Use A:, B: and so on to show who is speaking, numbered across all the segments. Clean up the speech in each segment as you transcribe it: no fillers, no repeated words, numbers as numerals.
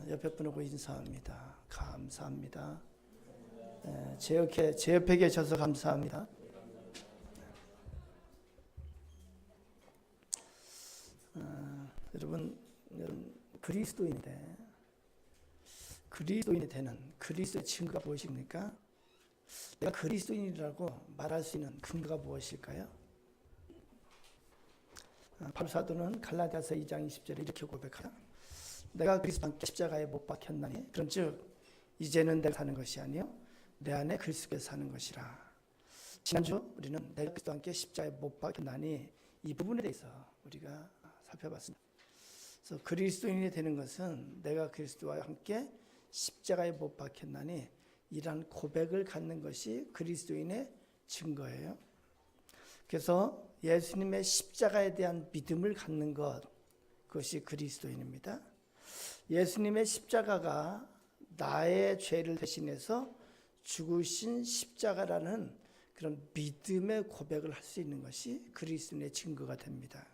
A: 옆에 분하고 인사합니다. 감사합니다. 제 옆에 계셔서 감사합니다. 여러분 그리스도인인데 그리스도인이 되는 그리스도의 증거가 무엇입니까? 내가 그리스도인이라고 말할 수 있는 근거가 무엇일까요? 바울 사도는 갈라디아서 2장 20절에 이렇게 고백하라. 내가 그리스도와 함께 십자가에 못 박혔나니 그런즉 이제는 내가 사는 것이 아니요 내 안에 그리스도께서 사는 것이라. 지난주 우리는 내가 그리스도와 함께 십자가에 못 박혔나니 이 부분에 대해서 우리가 살펴봤습니다. 그래서 그리스도인이 되는 것은 내가 그리스도와 함께 십자가에 못 박혔나니 이러한 고백을 갖는 것이 그리스도인의 증거예요. 그래서 예수님의 십자가에 대한 믿음을 갖는 것, 그것이 그리스도인입니다. 예수님의 십자가가 나의 죄를 대신해서 죽으신 십자가라는 그런 믿음의 고백을 할 수 있는 것이 그리스도인의 증거가 됩니다.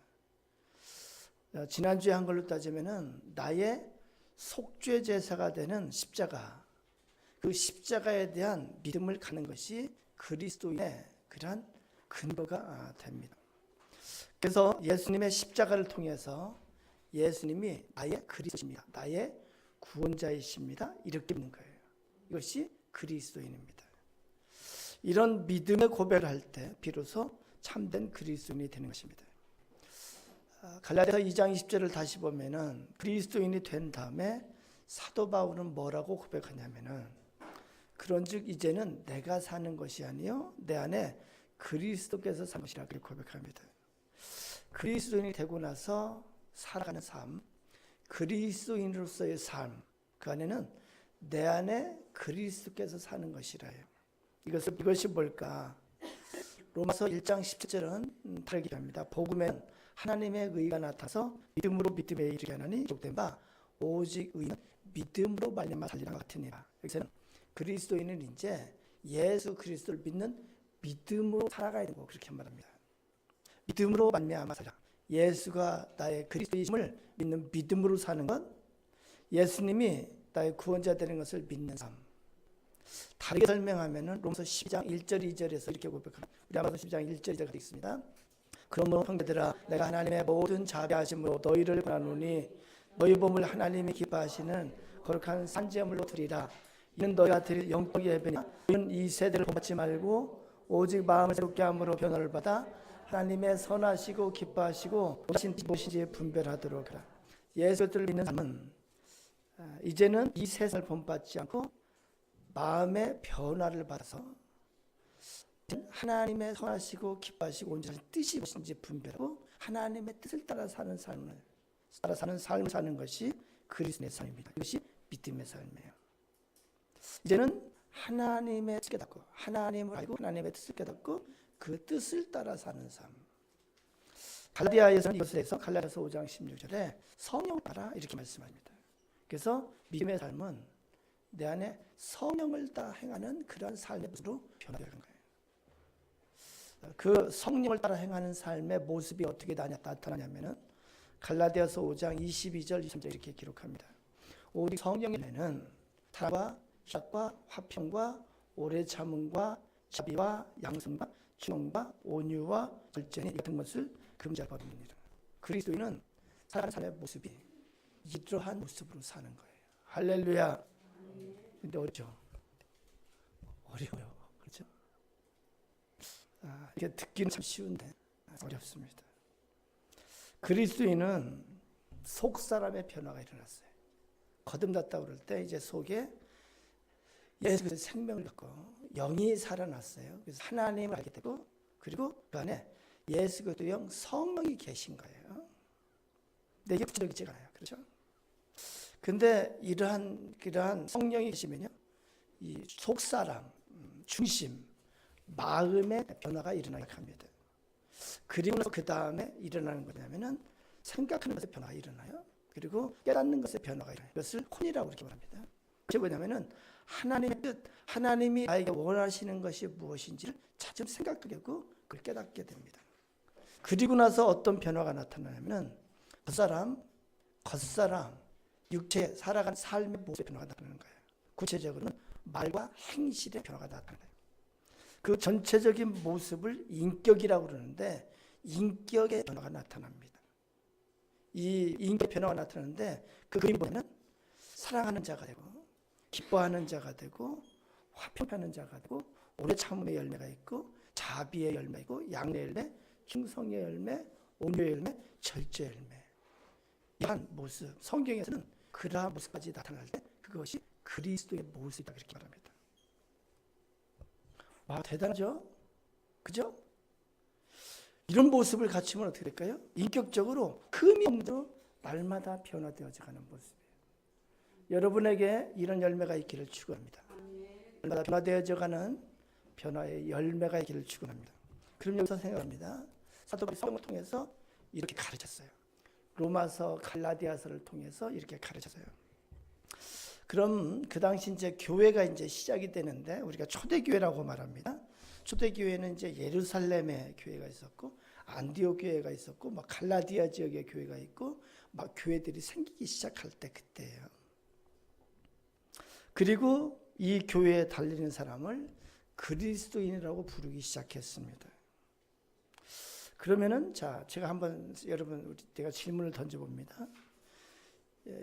A: 지난주에 한 걸로 따지면은 나의 속죄 제사가 되는 십자가, 그 십자가에 대한 믿음을 갖는 것이 그리스도인의 그러한 근거가 됩니다. 그래서 예수님의 십자가를 통해서 예수님이 나의 그리스도십니다. 나의 구원자이십니다. 이렇게 믿는 거예요. 이것이 그리스도인입니다. 이런 믿음의 고백을 할 때 비로소 참된 그리스도인이 되는 것입니다. 갈라디아서 2장 20절을 다시 보면은 그리스도인이 된 다음에 사도 바울은 뭐라고 고백하냐면은 그런즉 이제는 내가 사는 것이 아니요 내 안에 그리스도께서 사는 것이라 그렇게 고백합니다. 그리스도인이 되고 나서 살아가는 삶, 그리스도인으로서의 삶, 그 안에는 내 안에 그리스도께서 사는 것이라요. 이것이 뭘까? 로마서 1장 17절은 다르게 합니다. 복음엔 하나님의 의가 나타서 믿음으로 믿음에 이르게 하나니 기록된 바 오직 의는 믿음으로 말미암아 살리라 같으니라. 여기서는 그리스도인은 이제 예수 그리스도를 믿는 믿음으로 살아가야 되고 그렇게 말합니다. 믿음으로 말미암아 살리라. 예수가 나의 그리스도이심을 믿는 믿음으로 사는 것, 예수님이 나의 구원자 되는 것을 믿는 삶. 다르게 설명하면은 로마서 12장 1절 2절에서 이렇게 고백합니다. 우리 로마서 12장 1절 2절 있습니다. 그러므로 형제들아 내가 하나님의 모든 자비하심으로 너희를 권하노니 너희 몸을 하나님이 기뻐하시는 거룩한 산제물로 드리라. 이는 너희가 드릴 영적 예배냐. 너희는 이 세대를 본받지 말고 오직 마음을 새롭게 함으로 변화를 받아 하나님의 선하시고 기뻐하시고 무엇인지 분별하도록 하라. 예수를 믿는 삶은 이제는 이 세상을 본받지 않고 마음의 변화를 받아서 하나님의 선하시고 기뻐하시고 온전한 뜻이 무엇인지 분별하고 하나님의 뜻을 따라 사는 삶을 사는 것이 그리스도의 삶입니다. 이것이 믿음의 삶이에요. 이제는 하나님의 뜻을 깨닫고 하나님을 알고 하나님의 뜻을 깨닫고 그 뜻을 따라 사는 삶. 갈라디아에서는 이것에 대해서 갈라디아서 5장 16절에 성령 따라 이렇게 말씀합니다. 그래서 믿음의 삶은 내 안에 성령을 따라 행하는 그러한 삶의 모습으로 변화되는 거예요. 그 성령을 따라 행하는 삶의 모습이 어떻게 나타나냐면은 갈라디아서 5장 22절 23절 이렇게 기록합니다. 오직 성령에는 사랑과 희락과 화평과 오래 참음과 자비와 양선과 충성과 온유와 절제니 같은 것을 금지할 바 없느니라. 그리스도인은 살아가는 삶의 모습이 이러한 모습으로 사는 거예요. 할렐루야. 근데 어렵죠? 어려워요. 그렇죠? 이게 듣기는 참 쉬운데 어렵습니다. 그리스도인은 속 사람의 변화가 일어났어요. 거듭났다고 그럴 때 이제 속에 예수 그리스도의 생명을 갖고 영이 살아났어요. 그래서 하나님을 알게 되고 그리고 그 안에 예수 그리스도의 영 성령이 계신 거예요. 근데 이게 구체적이지가 않아요. 그렇죠? 근데 이러한 성령이 계시면요, 이 속사람, 중심, 마음의 변화가 일어나게 합니다. 그리고 그 다음에 일어나는 거냐면은 생각하는 것의 변화가 일어나요. 그리고 깨닫는 것의 변화가 일어나요. 이것을 혼이라고 이렇게 말합니다. 그게 뭐냐면은 하나님의 뜻, 하나님이 나에게 원하시는 것이 무엇인지를 차츰 생각하게 되고 그걸 깨닫게 됩니다. 그리고 나서 어떤 변화가 나타나냐면은 겉사람, 육체에 살아가는 삶의 모습의 변화가 나타나는 거예요. 구체적으로는 말과 행실의 변화가 나타나는 거예요. 그 전체적인 모습을 인격이라고 그러는데 인격의 변화가 나타납니다. 이 인격 변화가 나타나는데 그 그림 보면 사랑하는 자가 되고 기뻐하는 자가 되고 화평하는 자가 되고 오래 참음의 열매가 있고 자비의 열매가 있고 양의 열매, 충성의 열매, 온유의 열매, 절제의 열매. 이러한 모습, 성경에서는 그러한 모습까지 나타날 때 그것이 그리스도의 모습이다 그렇게 말합니다. 와, 대단하죠? 그죠? 이런 모습을 갖추면 어떻게 될까요? 인격적으로 흠이 없는 대로 날마다 변화되어져 가는 모습이에요. 여러분에게 이런 열매가 있기를 축원합니다. 날마다 변화되어져 가는 변화의 열매가 있기를 축원합니다. 그럼 여기서 생각합니다. 사도 바울이 성경을 통해서 이렇게 가르쳤어요. 로마서, 갈라디아서를 통해서 이렇게 가르쳤어요. 그럼 그 당시 이제 교회가 이제 시작이 되는데 우리가 초대교회라고 말합니다. 초대교회는 이제 예루살렘에 교회가 있었고 안디옥 교회가 있었고 막 갈라디아 지역의 교회가 있고 막 교회들이 생기기 시작할 때 그때예요. 그리고 이 교회에 달리는 사람을 그리스도인이라고 부르기 시작했습니다. 그러면은 자, 제가 한번 여러분 제가 질문을 던져봅니다.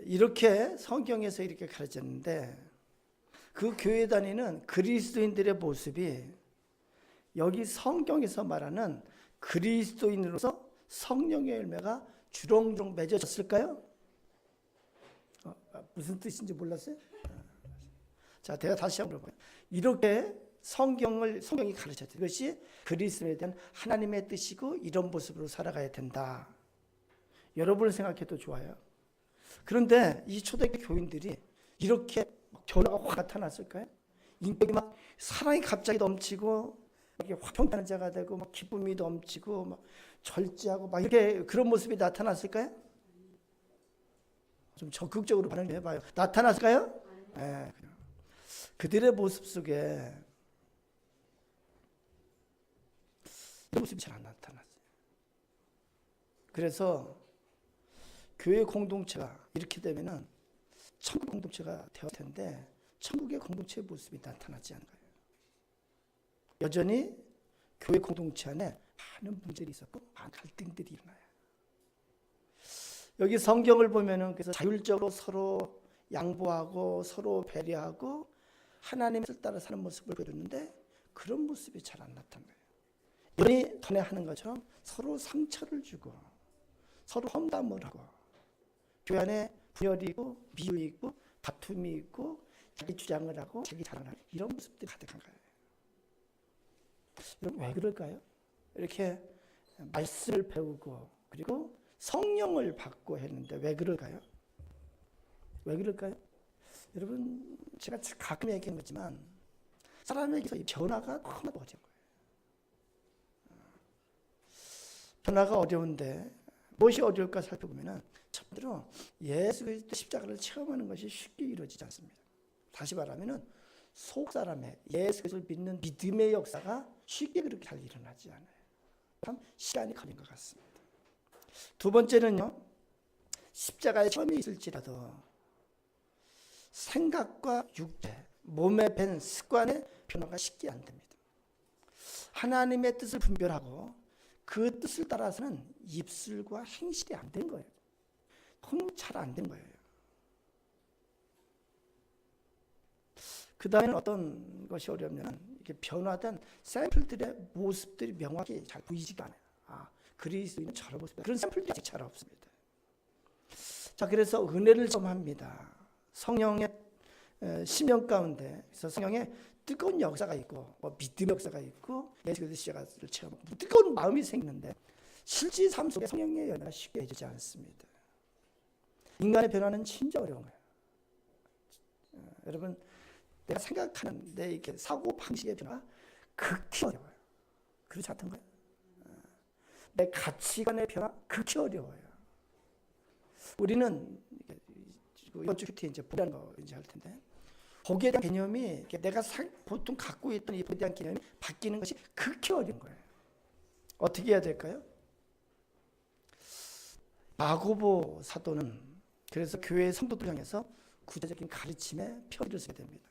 A: 이렇게 성경에서 이렇게 가르쳤는데 그 교회 다니는 그리스도인들의 모습이 여기 성경에서 말하는 그리스도인으로서 성령의 열매가 주렁주렁 맺어졌을까요? 무슨 뜻인지 몰랐어요? 자, 제가 다시 한번 물어봐요. 이렇게 성경이 가르쳤죠. 이것이 그리스도에 대한 하나님의 뜻이고 이런 모습으로 살아가야 된다. 여러분을 생각해도 좋아요. 그런데 이 초대교회 교인들이 이렇게 변화가 확 나타났을까요? 인격이 막 사랑이 갑자기 넘치고 화평하는 자가 되고 막 기쁨이 넘치고 막 절제하고 막 이렇게 그런 모습이 나타났을까요? 좀 적극적으로 반응해봐요. 나타났을까요? 네. 그들의 모습 속에 이런 모습이 잘 안 나타났어요. 그래서 교회 공동체가 이렇게 되면은 천국 공동체가 되었을 텐데 천국의 공동체의 모습이 나타나지 않은 거예요. 여전히 교회 공동체 안에 많은 문제들이 있었고 많은 갈등들이 일어나요. 여기 성경을 보면은 그래서 자율적으로 서로 양보하고 서로 배려하고 하나님의 뜻을 따라 사는 모습을 보였는데 그런 모습이 잘 안 나타난 거예요. 여전히 전에 하는 것처럼 서로 상처를 주고 서로 험담을 하고 교회 안에 분열이 있고 미움이 있고 다툼이 있고 자기 주장을 하고 자기 자랑을 하고 이런 모습들이 가득한 거예요. 여러분 왜 그럴까요? 이렇게 말씀을 배우고 그리고 성령을 받고 했는데 왜 그럴까요? 왜 그럴까요? 여러분 제가 가끔 얘기한 거지만 사람에게서 이 변화가 너무 어려운 거예요. 변화가 어려운데 무엇이 어려울까 살펴보면 첫 번째로 예수 그리스도 십자가를 체험하는 것이 쉽게 이루어지지 않습니다. 다시 말하면 속 사람의 예수 그리스도를 믿는 믿음의 역사가 쉽게 그렇게 잘 일어나지 않아요. 참 시간이 걸린 것 같습니다. 두 번째는요, 십자가에 체험이 있을지라도 생각과 육체, 몸에 밴 습관의 변화가 쉽게 안 됩니다. 하나님의 뜻을 분별하고 그 뜻을 따라서는 입술과 행실이 안 된 거예요. 너무 잘 안 된 거예요. 그 다음에는 어떤 것이 어려우면 이렇게 변화된 샘플들의 모습들이 명확히 잘 보이지가 않아요. 그리스도인은 저런 모습이다. 그런 샘플들이 아직 잘 없습니다. 자, 그래서 은혜를 좀 합니다. 성령의 심령 가운데 그래서 성령의 뜨거운 역사가 있고 믿음의 역사가 있고 예수 그리스도 십자가를 체험하고 뜨거운 마음이 생기는데 실제 삶 속에 성령의 열매가 쉽게 되지 않습니다. 인간의 변화는 진짜 어려운 거예요. 여러분 내가 생각하는 내 이렇게 사고 방식의 변화 극히 어려워요. 그렇지 않던가요? 내 가치관의 변화 극히 어려워요. 우리는 이번 주 큐티 이제 보라는 거 이제 할 텐데 복에 대한 개념이 내가 보통 갖고 있던 이 복에 대한 개념이 바뀌는 것이 극히 어려운 거예요. 어떻게 해야 될까요? 야고보 사도는 그래서 교회 성도들 향해서 구체적인 가르침의 표를 쓰게 됩니다.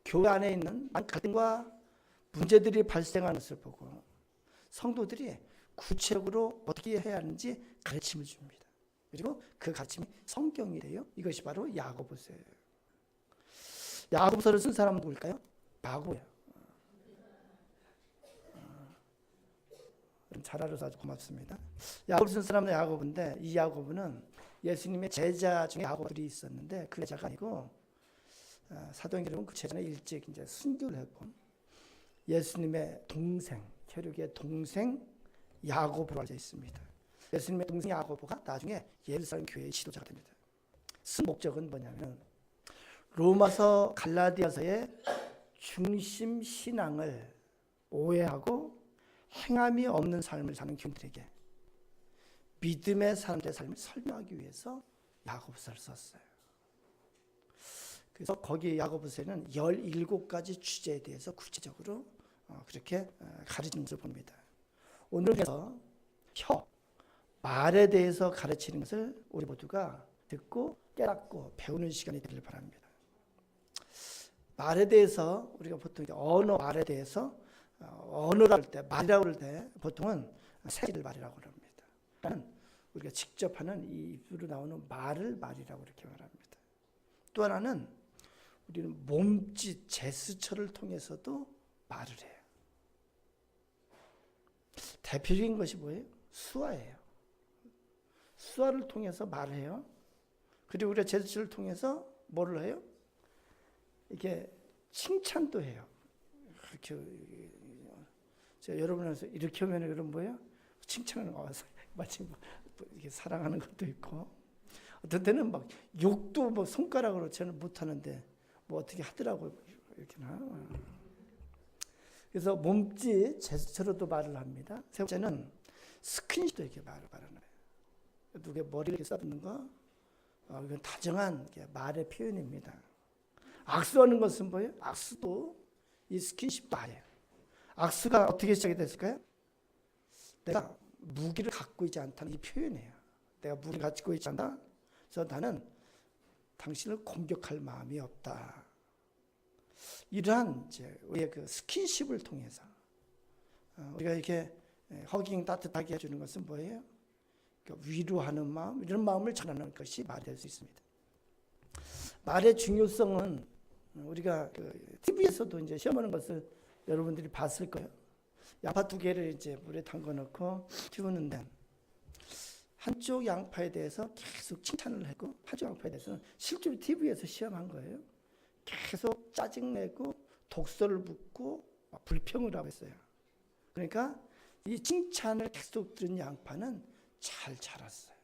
A: 교회 안에 있는 갈등과 문제들이 발생하는 것을 보고 성도들이 구체적으로 어떻게 해야 하는지 가르침을 줍니다. 그리고 그 가르침이 성경이 돼요. 이것이 바로 야고보서예요. 야고보서를 쓴 사람은 누굴까요? 바고예요. 잘 알아서 아주 고맙습니다. 야고보를 쓴 사람은 야고보인데 이 야고보는 예수님의 제자 중에 야고보들이 있었는데 그 제자가 아니고 사도행전은 그 제자는 일찍 이제 순교를 했고 예수님의 동생, 혈육의 동생 야고보로 알려져 있습니다. 예수님의 동생 야고보가 나중에 예루살렘 교회의 지도자가 됩니다. 쓴 목적은 뭐냐면 로마서 갈라디아서의 중심 신앙을 오해하고 행함이 없는 삶을 사는 교인들에게 믿음의 사람들의 삶을 설명하기 위해서 야고보서를 썼어요. 그래서 거기 야고보서에는 17가지 주제에 대해서 구체적으로 그렇게 가르치는 것을 봅니다. 오늘에서 말에 대해서 가르치는 것을 우리 모두가 듣고 깨닫고 배우는 시간이 되기를 바랍니다. 말에 대해서 우리가 보통 언어 말에 대해서 언어라고 할 때 말이라고 할 때 보통은 세 가지를 말이라고 합니다. 하나는 우리가 직접 하는 이 입으로 나오는 말을 말이라고 이렇게 말합니다. 또 하나는 우리는 몸짓 제스처를 통해서도 말을 해요. 대표적인 것이 뭐예요? 수화예요. 수화를 통해서 말을 해요. 그리고 우리가 제스처를 통해서 뭐를 해요? 이렇게 칭찬도 해요. 이렇게 제가 여러분한테 이렇게 하면 그럼 뭐예요? 칭찬을 마치 이렇게 사랑하는 것도 있고 어떤 때는 막 욕도 뭐 손가락으로 저는 못 하는데 뭐 어떻게 하더라고요. 이렇게나. 그래서 몸짓 제스처로도 말을 합니다. 세 번째는 스킨십도 이렇게 말을 하는 거예요. 누구의 머리를 이렇게 써주는 거, 이건 다정한 말의 표현입니다. 악수하는 것은 뭐예요? 악수도 이 스킨십도 아니에요. 악수가 어떻게 시작이 됐을까요? 내가 무기를 갖고 있지 않다는 이 표현이에요. 내가 무기를 갖고 있지 않다. 그래서 나는 당신을 공격할 마음이 없다. 이러한 이제 우리의 그 스킨십을 통해서 우리가 이렇게 허깅 따뜻하게 해주는 것은 뭐예요? 그러니까 위로하는 마음, 이런 마음을 전하는 것이 말이 될 수 있습니다. 말의 중요성은 우리가 그 TV에서도 이제 시험하는 것을 여러분들이 봤을 거예요. 양파 2개를 이제 물에 담궈 넣고 키우는데 한쪽 양파에 대해서 계속 칭찬을 했고 한쪽 양파에 대해서는 실제로 TV에서 시험한 거예요. 계속 짜증내고 독설을 붓고 불평을 하고 있어요. 그러니까 이 칭찬을 계속 들은 양파는 잘 자랐어요.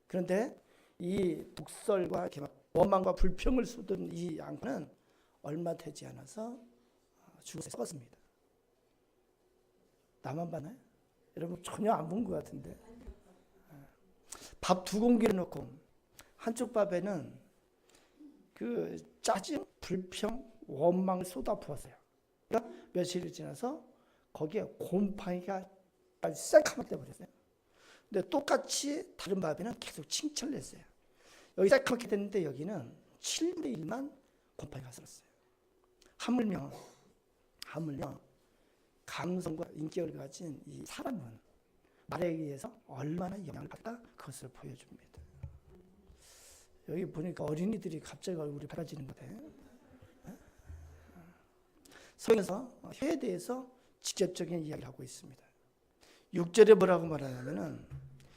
A: 그런데 이 독설과 이렇게 막 원망과 불평을 쏟은 이 양파는 얼마 되지 않아서 죽어서 썩었습니다. 나만 봤나요? 여러분 전혀 안 본 것 같은데. 밥 2공기를 넣고 한쪽 밥에는 그 짜증, 불평, 원망을 쏟아 부었어요. 그러니까 며칠이 지나서 거기에 곰팡이가 새카맣게 돼버렸어요. 근데 똑같이 다른 밥에는 계속 칭찬을 했어요. 여기 새카맣게 됐는데 여기는 7분의 1만 곰팡이가 쓸었어요. 하물며 감성과 인격을 가진 이 사람은 말에 의해서 얼마나 영향을 받다 그것을 보여줍니다. 여기 보니까 어린이들이 갑자기 얼굴이 밝아지는 거예요. 성경에서 혀에 대해서 직접적인 이야기를 하고 있습니다. 6절에 뭐라고 말하냐면은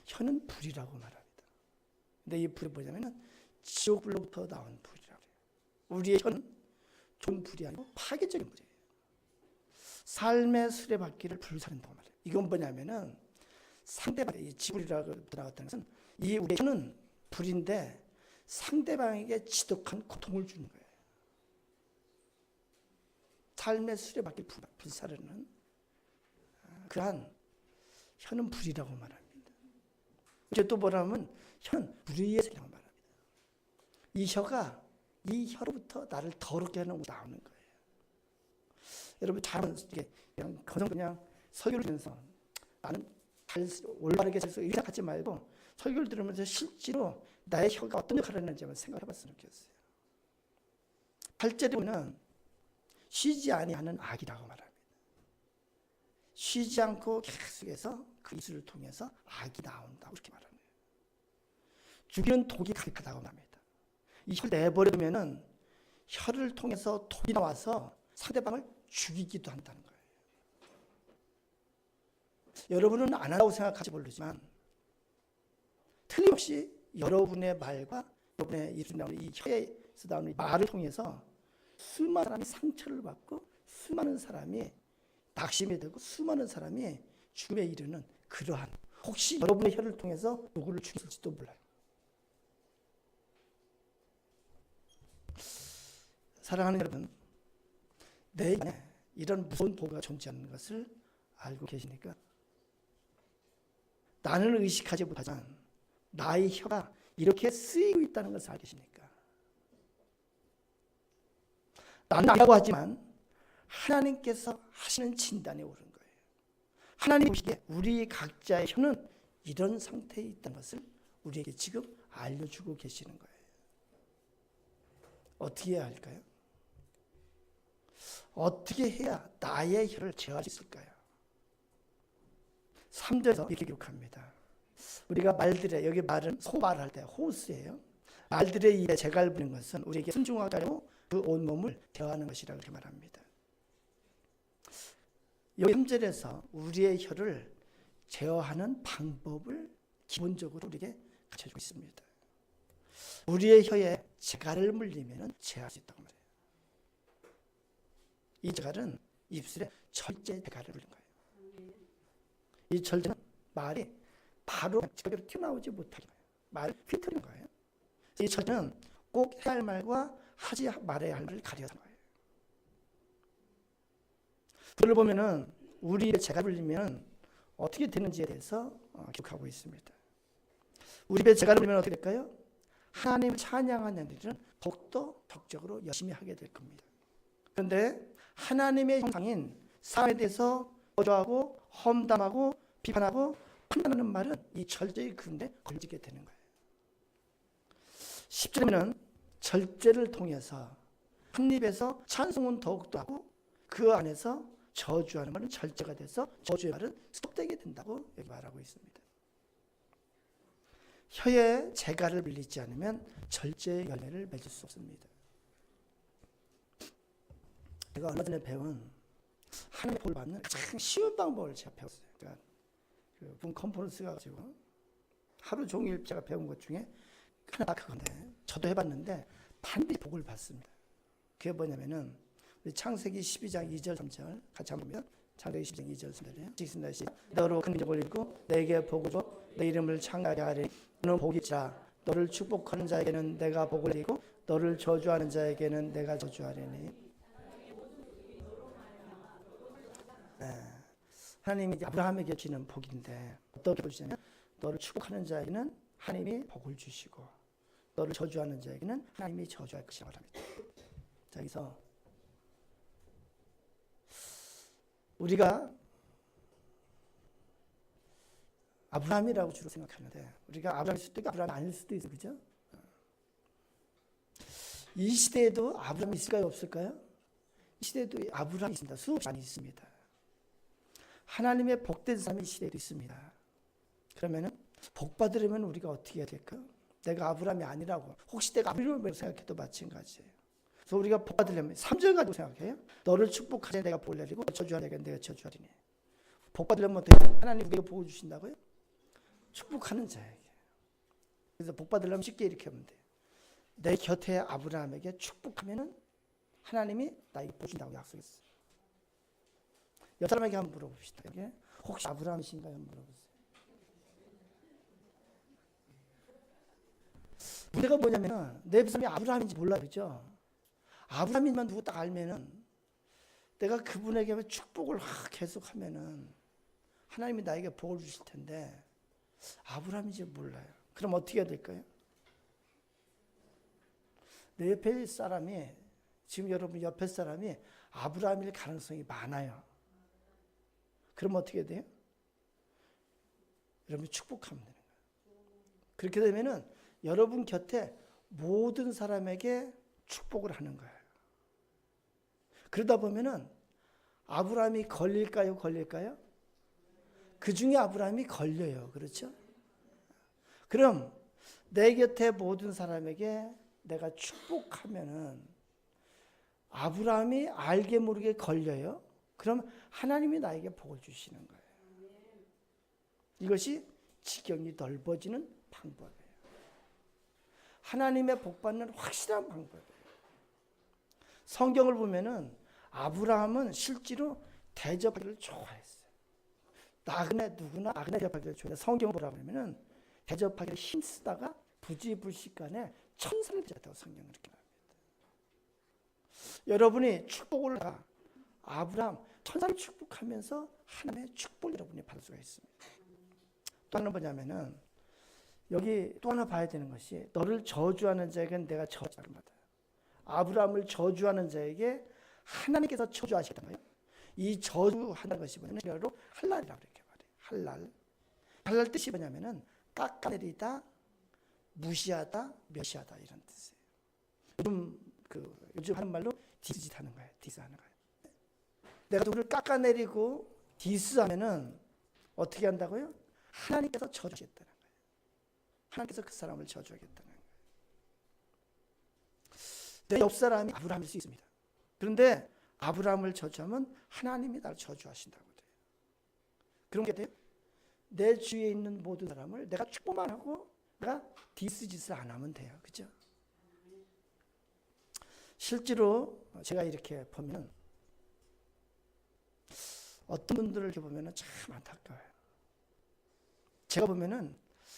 A: 혀는 불이라고 말합니다. 근데 이 불이 뭐냐면은 지옥불로부터 나온 불이라고 해요. 우리의 혀는 좋은 불이 아니고 파괴적인 불이에요. 삶의 수레바퀴를 불살린다고 말해요. 이건 뭐냐면은 상대방의 지불이라고 나왔다는 것은 이 우리의 혀는 불인데 상대방에게 지독한 고통을 주는 거예요. 삶의 수레바퀴를 불사르는 그러한 혀는 불이라고 말합니다. 이제 또 뭐라면 혀는 불의의 세라고 말합니다. 이 혀가 이 혀로부터 나를 더럽게 하는 것이 나오는 거예요. 여러분 잘은 이게 그냥 설교를 하면서 나는 올바르게 잘 이렇게 하지 말고 설교를 들으면서 실제로 나의 혀가 어떤 역할을 하는지 한번 생각해 봤으면 좋겠어요. 8절에 보면 쉬지 아니하는 악이라고 말합니다. 쉬지 않고 계속해서 그 입술을 통해서 악이 나온다고 이렇게 말합니다. 죽이는 독이 가득하다고 말합니다. 이 혀를 내버려두면은 혀를 통해서 독이 나와서 상대방을 죽이기도 한다는 거예요. 여러분은 안 한다고 생각할지 모르지만 틀림없이 여러분의 말과 여러분의 입술에 나오는 이 혀에서 나오는 말을 통해서 수많은 사람이 상처를 받고 수많은 사람이 낙심이 되고 수많은 사람이 죽음에 이르는 그러한, 혹시 여러분의 혀를 통해서 누구를 죽였을지도 몰라요. 사랑하는 여러분, 내 안에 이런 무서운 도가 존재하는 것을 알고 계십니까? 나는 의식하지 못하지만 나의 혀가 이렇게 쓰이고 있다는 것을 알고 계십니까? 나는 아니라고 하지만 하나님께서 하시는 진단에 오른 거예요. 하나님 보시기에 우리 각자의 혀는 이런 상태에 있다는 것을 우리에게 지금 알려주고 계시는 거예요. 어떻게 해야 할까요? 어떻게 해야 나의 혀를 제어할 수 있을까요? 3절에서 이렇게 기록합니다. 우리가 말들의, 여기 말은 소말을 할 때 호스예요. 말들의 입에 재갈 부리는 것은 우리에게 순종하게 하고 그 온몸을 제어하는 것이라고 이렇게 말합니다. 여기 3절에서 우리의 혀를 제어하는 방법을 기본적으로 우리에게 가르쳐주고 있습니다. 우리의 혀에 재갈을 물리면 제어할 수 있다고 말해요. 이 재갈은 입술에 절제 재갈을 물린 거예요. 이 절제는 말이 바로 제대로 튀어나오지 못하게 해요. 말을 휘트리는 거예요. 이 절제는 꼭 해야 할 말과 하지 말아야 할 말을 가려서 거예요. 그걸 보면은 우리의 재갈을 물리면 어떻게 되는지에 대해서 기록하고 있습니다. 우리 입에 재갈을 물리면 어떻게 될까요? 하나님을 찬양하는 일은 더욱더 적극적으로 열심히 하게 될 겁니다. 그런데 하나님의 형상인 삶에 대해서 저주하고 험담하고 비판하고 판단하는 말은 이 절제의 근데 걸리게 되는 거예요. 10절에는 절제를 통해서 한 입에서 찬송은 더욱더 하고 그 안에서 저주하는 말은 절제가 돼서 저주의 말은 스톱되게 된다고 여기 말하고 있습니다. 혀에 재갈을 물리지 않으면 절제의 열매를 맺을 수 없습니다. 제가 얼마 전에 배운 하나님의 복을 받는 가장 쉬운 방법을 제가 배웠어요. 그러니까 분 컨퍼런스 가지고 하루 종일 제가 배운 것 중에 하나가 그건데 저도 해봤는데 반드시 복을 받습니다. 그게 뭐냐면은 우리 창세기 12장 2절 3절 같이 한번 보면 창세기 12장 2절 3절이에요. 읽습니다. 시작. 너로 큰 복을 입고 내게 복을 줘 내 이름을 창하게 하리니 너는 복이자 너를 축복하는 자에게는 내가 복을 이고 너를 저주하는 자에게는 내가 저주하리니. 네. 하나님이 아브라함에게 주시는 복인데 어떻게 주시냐면 너를 축복하는 자에게는 하나님이 복을 주시고 너를 저주하는 자에게는 하나님이 저주할 것이라고 합니다. 자, 여기서 우리가 아브라함이라고 주로 생각하는데 우리가 아브라함일 수도 있고 아브라함이 아닐 수도 있어요. 그죠? 이 시대에도 아브라함이 있을까요? 없을까요? 이 시대에도 아브라함이 있습니다. 수없이 많이 있습니다. 하나님의 복된 사람이 이 시대에도 있습니다. 그러면은 복 받으려면 우리가 어떻게 해야 될까요? 내가 아브라함이 아니라고 혹시 내가 아브라함이라고 생각해도 마찬가지예요. 그래서 우리가 복 받으려면 3절 가지고 생각해요. 너를 축복하자 내가 복을 내리고 저주하자 내가 저주하리니. 복 받으려면 어떻게 해요? 하나님 우리에게 복을 주신다고요? 축복하는 자에게. 그래서 복 받으려면 쉽게 이렇게 하면 돼요. 내 곁에 아브라함에게 축복하면은 하나님이 나에게 복 주신다고 약속했어요. 옆 사람에게 한번 물어봅시다. 이게 혹시 아브라함이신가요? 한번 물어보세요. 문제가 뭐냐면 내 사람이 아브라함인지 몰라, 그죠? 아브라함인만 누구 딱 알면은 내가 그분에게 축복을 계속하면은 하나님이 나에게 복을 주실 텐데 아브라함인지 몰라요. 그럼 어떻게 해야 될까요? 내 옆에 사람이 지금 여러분 옆에 사람이 아브라함일 가능성이 많아요. 그럼 어떻게 돼요? 여러분이 축복하면 되는 거예요. 그렇게 되면은 여러분 곁에 모든 사람에게 축복을 하는 거예요. 그러다 보면은 아브라함이 걸릴까요? 걸릴까요? 그 중에 아브라함이 걸려요. 그렇죠? 그럼 내 곁에 모든 사람에게 내가 축복하면은 아브라함이 알게 모르게 걸려요. 그럼 하나님이 나에게 복을 주시는 거예요. 이것이 지경이 넓어지는 방법이에요. 하나님의 복 받는 확실한 방법이에요. 성경을 보면은 아브라함은 실제로 대접하기를 좋아했어요. 나그네 누구나 나그네 대접하기를 좋아해요. 성경 보라 그러면은 대접하기를 힘쓰다가 부지불식간에 천사를 대접했다고 성경은 이렇게 말합니다. 여러분이 축복을 아브라함 천사를 축복하면서 하나님의 축복을 여러분이 받을 수가 있습니다. 또 하나는 뭐냐면은 여기 또 하나 봐야 되는 것이 너를 저주하는 자에게는 내가 저주를 받아요. 아브라함을 저주하는 자에게 하나님께서 저주하시는 거예요. 이 저주하는 것이 뭐냐면 히브리어로 할랄이라고 이렇게 말해요. 할랄. 할랄 뜻이 뭐냐면은 깎아내리다, 무시하다, 멸시하다 이런 뜻이에요. 요즘 하는 말로 디스짓 하는 거예요. 디스하는 거예요. 내가 누구를 깎아내리고 디스하면은 어떻게 한다고요? 하나님께서 저주하겠다는 거예요. 하나님께서 그 사람을 저주하겠다는 거예요. 내 옆 사람이 아브라함일 수 있습니다. 그런데 아브라함을 저주하면 하나님이 나를 저주하신다고 돼요. 그런 게 돼요? 내 주위에 있는 모든 사람을 내가 축복만 하고 내가 디스짓을 안 하면 돼요. 그죠? 실제로 제가 이렇게 보면 어떤 분들을 이렇게 보면 참 안타까워요. 제가 보면은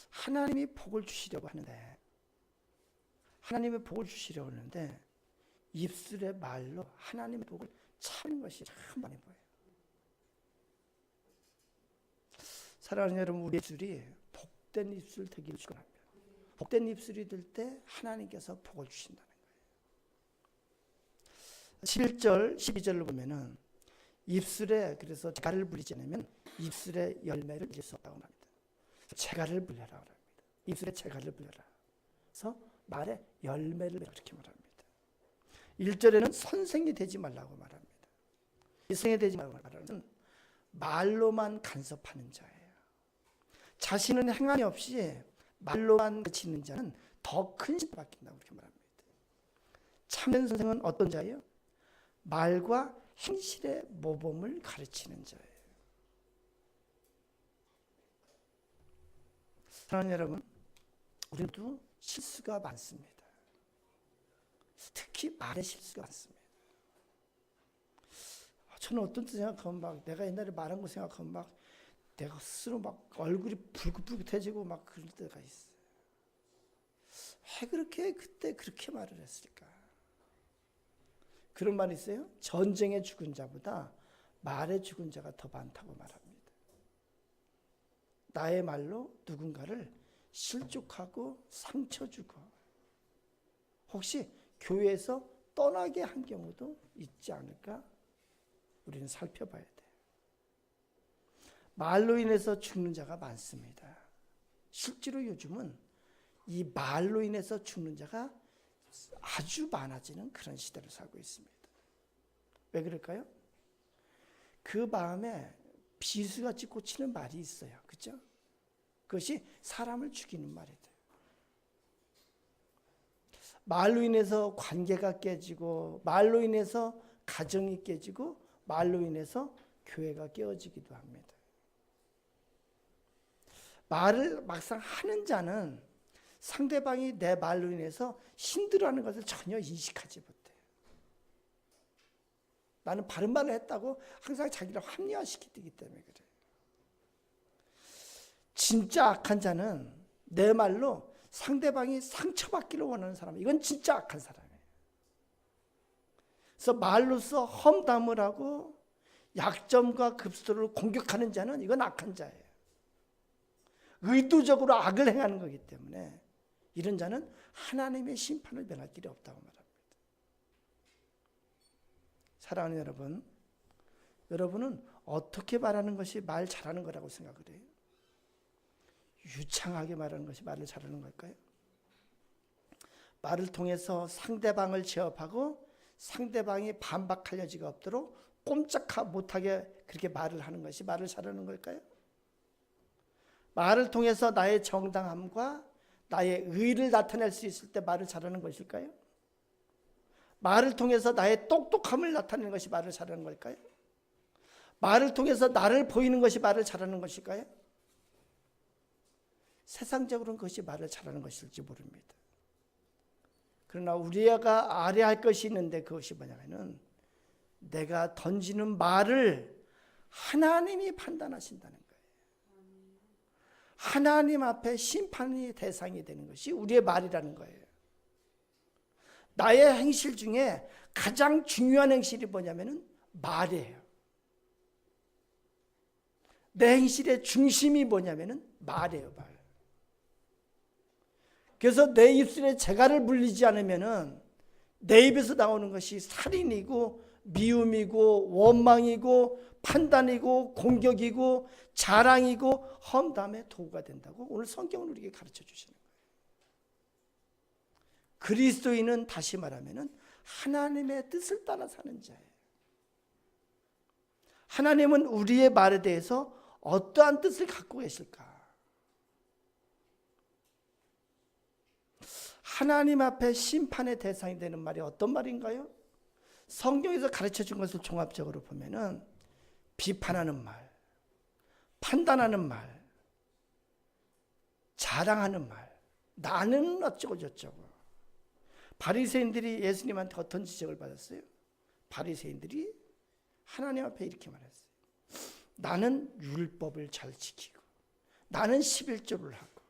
A: 하나님이 복을 주시려고 하는데 하나님의 복을 주시려고 하는데 입술의 말로 하나님의 복을 참는 것이 참 많이 보여요. 사랑하는 여러분, 우리 입술이 복된 입술 되기를 축원합니다. 복된 입술이 될 때 하나님께서 복을 주신다는 거예요. 11절, 12절을 보면은 입술에 그래서 재갈을 부리지 않으면 입술의 열매를 맺을 수 없다고 합니다. 재갈을 불려라 합니다. 입술에 재갈을 불려라. 그래서 말에 열매를 맺으라 이렇게 말합니다. 1절에는 선생이 되지 말라고 말합니다. 이 선생이 되지 말라고 말하는 것은 말로만 간섭하는 자예요. 자신은 행함이 없이 말로만 그치는 자는 더 큰 신을 받긴다고 이렇게 말합니다. 참된 선생은 어떤 자예요? 말과 행실의 모범을 가르치는 자예요. 사랑하는 여러분, 우리도 실수가 많습니다. 특히 말에 실수가 많습니다. 저는 어떤 때 생각하면 막 내가 옛날에 말한 거 생각하면 막 내가 스스로 막 얼굴이 붉긋붉긋해지고 막 그럴 때가 있어요. 왜 그렇게 그때 그렇게 말을 했을까? 그런 말이 있어요. 전쟁에 죽은 자보다 말에 죽은 자가 더 많다고 말합니다. 나의 말로 누군가를 실족하고 상처 주고 혹시 교회에서 떠나게 한 경우도 있지 않을까? 우리는 살펴봐야 돼요. 말로 인해서 죽는 자가 많습니다. 실제로 요즘은 이 말로 인해서 죽는 자가 아주 많아지는 그런 시대를 살고 있습니다. 왜 그럴까요? 그 마음에 비수같이 꽂히는 말이 있어요. 그렇죠? 그것이 사람을 죽이는 말이 돼요. 말로 인해서 관계가 깨지고 말로 인해서 가정이 깨지고 말로 인해서 교회가 깨어지기도 합니다. 말을 막상 하는 자는 상대방이 내 말로 인해서 힘들어하는 것을 전혀 인식하지 못해요. 나는 바른 말을 했다고 항상 자기를 합리화시키기 때문에 그래요. 진짜 악한 자는 내 말로 상대방이 상처받기를 원하는 사람, 이건 진짜 악한 사람이에요. 그래서 말로써 험담을 하고 약점과 급소를 공격하는 자는 이건 악한 자예요. 의도적으로 악을 행하는 거기 때문에 이런 자는 하나님의 심판을 면할 길이 없다고 말합니다. 사랑하는 여러분, 여러분은 어떻게 말하는 것이 말 잘하는 거라고 생각을 해요? 유창하게 말하는 것이 말을 잘하는 걸까요? 말을 통해서 상대방을 제압하고 상대방이 반박할 여지가 없도록 꼼짝 못하게 그렇게 말을 하는 것이 말을 잘하는 걸까요? 말을 통해서 나의 정당함과 나의 의를 나타낼 수 있을 때 말을 잘하는 것일까요? 말을 통해서 나의 똑똑함을 나타내는 것이 말을 잘하는 걸까요? 말을 통해서 나를 보이는 것이 말을 잘하는 것일까요? 세상적으로는 그것이 말을 잘하는 것일지 모릅니다. 그러나 우리가 알아야 할 것이 있는데 그것이 뭐냐면은 내가 던지는 말을 하나님이 판단하신다는 거예요. 하나님 앞에 심판의 대상이 되는 것이 우리의 말이라는 거예요. 나의 행실 중에 가장 중요한 행실이 뭐냐면은 말이에요. 내 행실의 중심이 뭐냐면은 말이에요, 말. 그래서 내 입술에 재갈을 물리지 않으면은 내 입에서 나오는 것이 살인이고 미움이고 원망이고 판단이고 공격이고 자랑이고 험담의 도구가 된다고 오늘 성경은 우리에게 가르쳐 주시는 거예요. 그리스도인은 다시 말하면은 하나님의 뜻을 따라 사는 자예요. 하나님은 우리의 말에 대해서 어떠한 뜻을 갖고 계실까? 하나님 앞에 심판의 대상이 되는 말이 어떤 말인가요? 성경에서 가르쳐 준 것을 종합적으로 보면은 비판하는 말, 판단하는 말, 자랑하는 말, 나는 어쩌고 저쩌고. 바리새인들이 예수님한테 어떤 지적을 받았어요? 바리새인들이 하나님 앞에 이렇게 말했어요. 나는 율법을 잘 지키고, 나는 11조를 하고,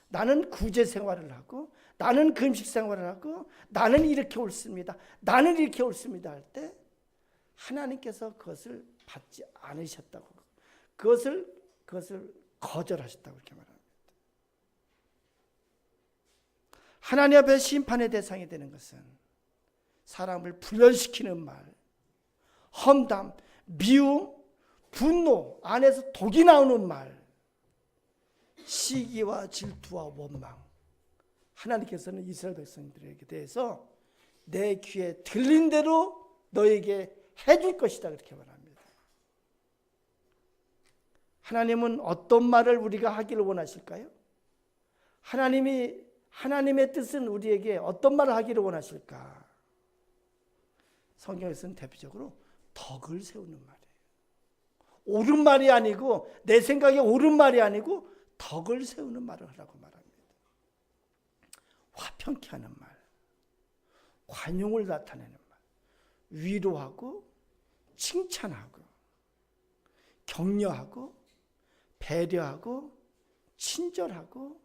A: 나는 구제 생활을 하고, 나는 금식 생활을 하고, 나는 이렇게 옳습니다. 나는 이렇게 옳습니다 할 때 하나님께서 그것을 받지 않으셨다고, 그것을 거절하셨다고 이렇게 말합니다. 하나님 앞에 심판의 대상이 되는 것은 사람을 분열시키는 말, 험담, 미움, 분노, 안에서 독이 나오는 말, 시기와 질투와 원망. 하나님께서는 이스라엘 백성들에게 대해서 내 귀에 들린 대로 너에게 해줄 것이다 그렇게 말합니다. 하나님은 어떤 말을 우리가 하기를 원하실까요? 하나님의 뜻은 우리에게 어떤 말을 하기를 원하실까? 성경에서는 대표적으로 덕을 세우는 말이에요. 옳은 말이 아니고 내 생각에 옳은 말이 아니고 덕을 세우는 말을 하라고 말합니다. 화평케 하는 말, 관용을 나타내는 말, 위로하고 칭찬하고 격려하고 배려하고 친절하고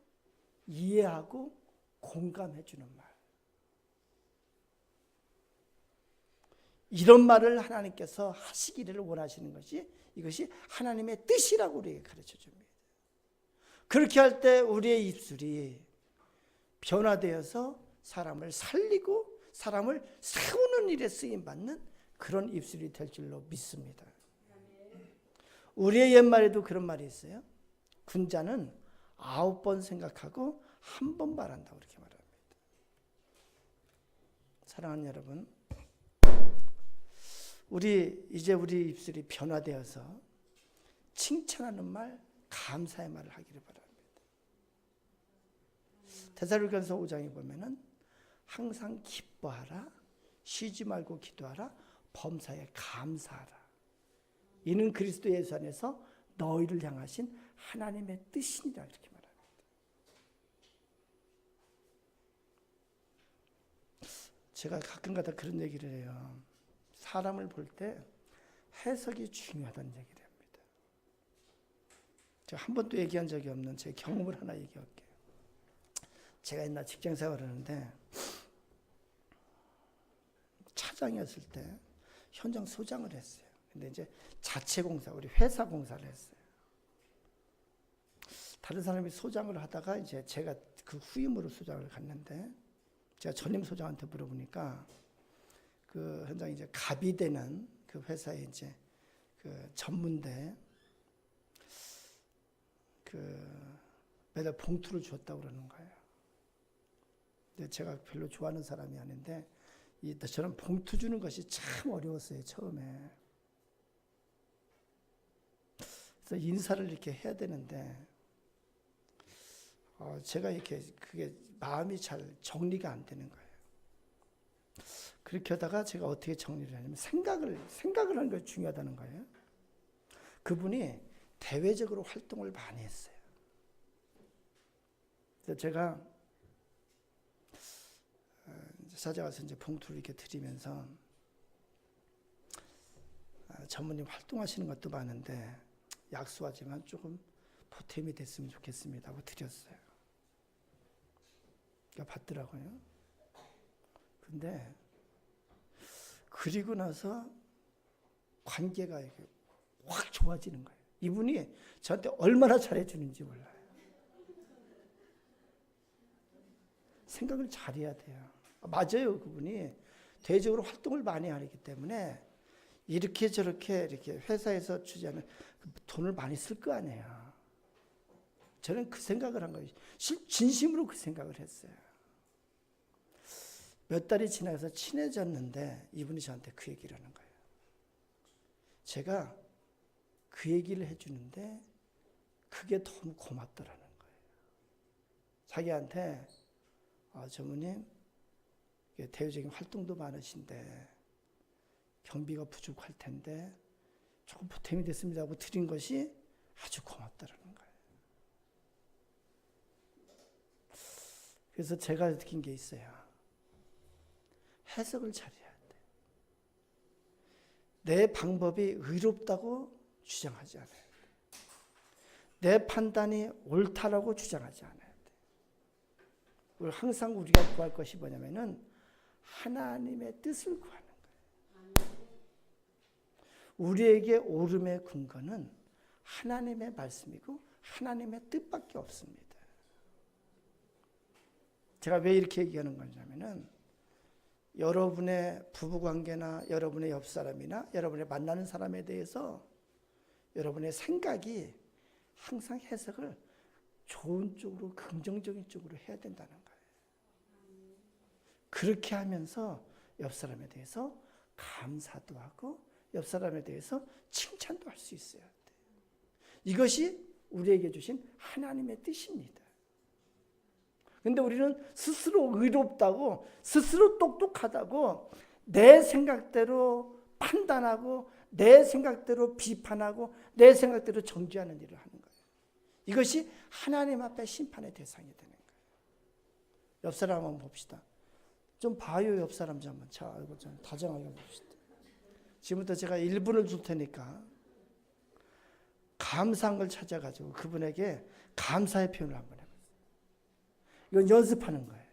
A: 이해하고 공감해 주는 말. 이런 말을 하나님께서 하시기를 원하시는 것이 이것이 하나님의 뜻이라고 우리에게 가르쳐 줍니다. 그렇게 할 때 우리의 입술이 변화되어서 사람을 살리고 사람을 세우는 일에 쓰임받는 그런 입술이 될 줄로 믿습니다. 우리의 옛말에도 그런 말이 있어요. 군자는 9번 생각하고 1번 말한다고 이렇게 말합니다. 사랑하는 여러분, 이제 우리 입술이 변화되어서 칭찬하는 말, 감사의 말을 하기를 바랍니다. 데살로니가서 5장에 보면은 항상 기뻐하라, 쉬지 말고 기도하라, 범사에 감사하라. 이는 그리스도 예수 안에서 너희를 향하신 하나님의 뜻이니라 이렇게 말합니다. 제가 가끔가다 그런 얘기를 해요. 사람을 볼 때 해석이 중요하다는 얘기를 합니다. 제가 한 번도 얘기한 적이 없는 제 경험을 하나 얘기할게요. 제가 옛날 직장 생활을 하는데 차장이었을 때 현장 소장을 했어요. 근데 이제 자체 공사, 우리 회사 공사를 했어요. 다른 사람이 소장을 하다가 이제 제가 그 후임으로 소장을 갔는데 제가 전임 소장한테 물어보니까 그 현장 이제 갑이 되는 그 회사의 이제 그 전문대 그 매달 봉투를 주었다고 그러는 거예요. 근데 제가 별로 좋아하는 사람이 아닌데 저는 봉투 주는 것이 참 어려웠어요, 처음에. 그래서 인사를 이렇게 해야 되는데 제가 이렇게 그게 마음이 잘 정리가 안 되는 거예요. 그렇게 하다가 제가 어떻게 정리를 하냐면 생각을 하는 게 중요하다는 거예요. 그분이 대외적으로 활동을 많이 했어요. 그래서 제가 찾아가서 이제 봉투를 이렇게 드리면서 전무님 활동하시는 것도 많은데 약소하지만 조금 보탬이 됐으면 좋겠습니다 하고 드렸어요. 그러니까 받더라고요. 근데 그리고 나서 관계가 이렇게 확 좋아지는 거예요. 이분이 저한테 얼마나 잘해주는지 몰라요. 생각을 잘해야 돼요. 맞아요. 그분이 대외적으로 활동을 많이 하기 때문에 이렇게 저렇게 이렇게 회사에서 주자는 돈을 많이 쓸 거 아니에요. 저는 그 생각을 한 거예요. 진심으로 그 생각을 했어요. 몇 달이 지나서 친해졌는데 이분이 저한테 그 얘기를 하는 거예요. 제가 그 얘기를 해주는데 그게 너무 고맙더라는 거예요. 자기한테 전무님 대외적인 활동도 많으신데 경비가 부족할 텐데 조금 보탬이 됐습니다 하고 드린 것이 아주 고맙다라는 거예요. 그래서 제가 느낀 게 있어요. 해석을 잘해야 돼. 내 방법이 의롭다고 주장하지 않아야 돼. 내 판단이 옳다라고 주장하지 않아야 돼. 항상 우리가 구할 것이 뭐냐면은 하나님의 뜻을 구하는 거예요. 우리에게 옳음의 근거는 하나님의 말씀이고 하나님의 뜻밖에 없습니다. 제가 왜 이렇게 얘기하는 거냐면은 여러분의 부부관계나 여러분의 옆사람이나 여러분의 만나는 사람에 대해서 여러분의 생각이 항상 해석을 좋은 쪽으로 긍정적인 쪽으로 해야 된다는 거예요. 그렇게 하면서 옆사람에 대해서 감사도 하고 옆사람에 대해서 칭찬도 할 수 있어야 돼요. 이것이 우리에게 주신 하나님의 뜻입니다. 근데 우리는 스스로 의롭다고, 스스로 똑똑하다고, 내 생각대로 판단하고, 내 생각대로 비판하고, 내 생각대로 정죄하는 일을 하는 거예요. 이것이 하나님 앞에 심판의 대상이 되는 거예요. 옆 사람 한번 봅시다. 좀 봐요, 옆 사람 좀 한번. 자, 이거 좀 다정하게 봅시다. 지금부터 제가 1분을 줄 테니까 감사한 걸 찾아가지고 그분에게 감사의 표현을 한번 해보세요. 이건 연습하는 거예요.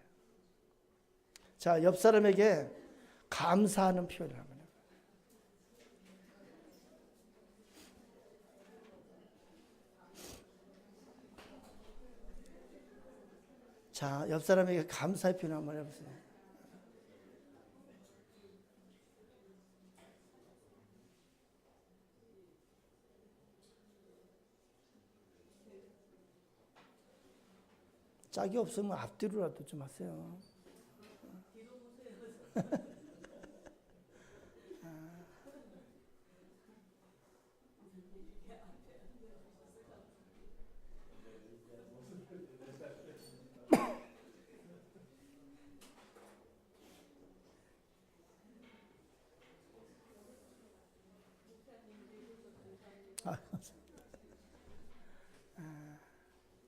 A: 자, 옆 사람에게 감사하는 표현을 한번 해봐요. 자, 옆 사람에게 감사의 표현을 한번 해보세요. 짝이 없으면 앞뒤로라도 좀 하세요.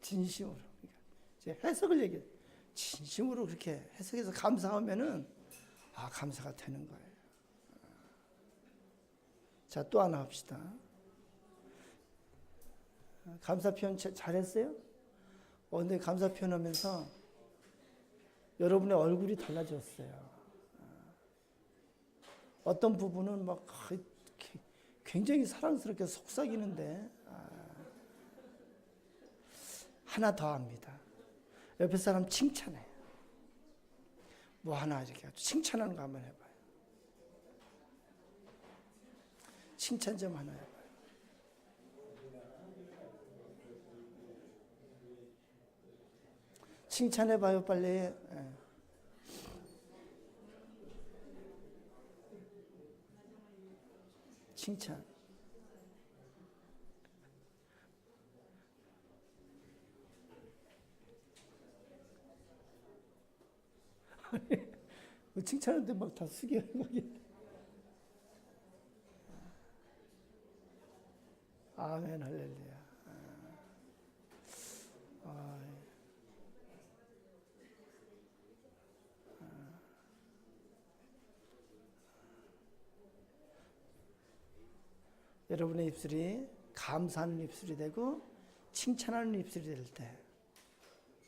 A: 진심으로. 이제 해석을 얘기해. 진심으로 그렇게 해석해서 감사하면은 감사가 되는 거예요. 자, 또 하나 합시다. 감사 표현 잘했어요? 근데 감사 표현 하면서 여러분의 얼굴이 달라졌어요. 어떤 부분은 막 굉장히 사랑스럽게 속삭이는데 하나 더 합니다. 옆에 사람 칭찬해요. 뭐 하나 이렇게 칭찬하는 거 한번 해봐요. 칭찬 좀 하나 해봐요. 칭찬해 봐요, 빨리. 예. 칭찬. 뭐 칭찬하는데 막 다 숙여. 아멘, 할렐루야. 아, 여러분의 입술이 감사하는 입술이 되고 칭찬하는 입술이 될 때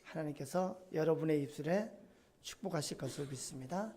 A: 하나님께서 여러분의 입술에 축복하실 것을 믿습니다.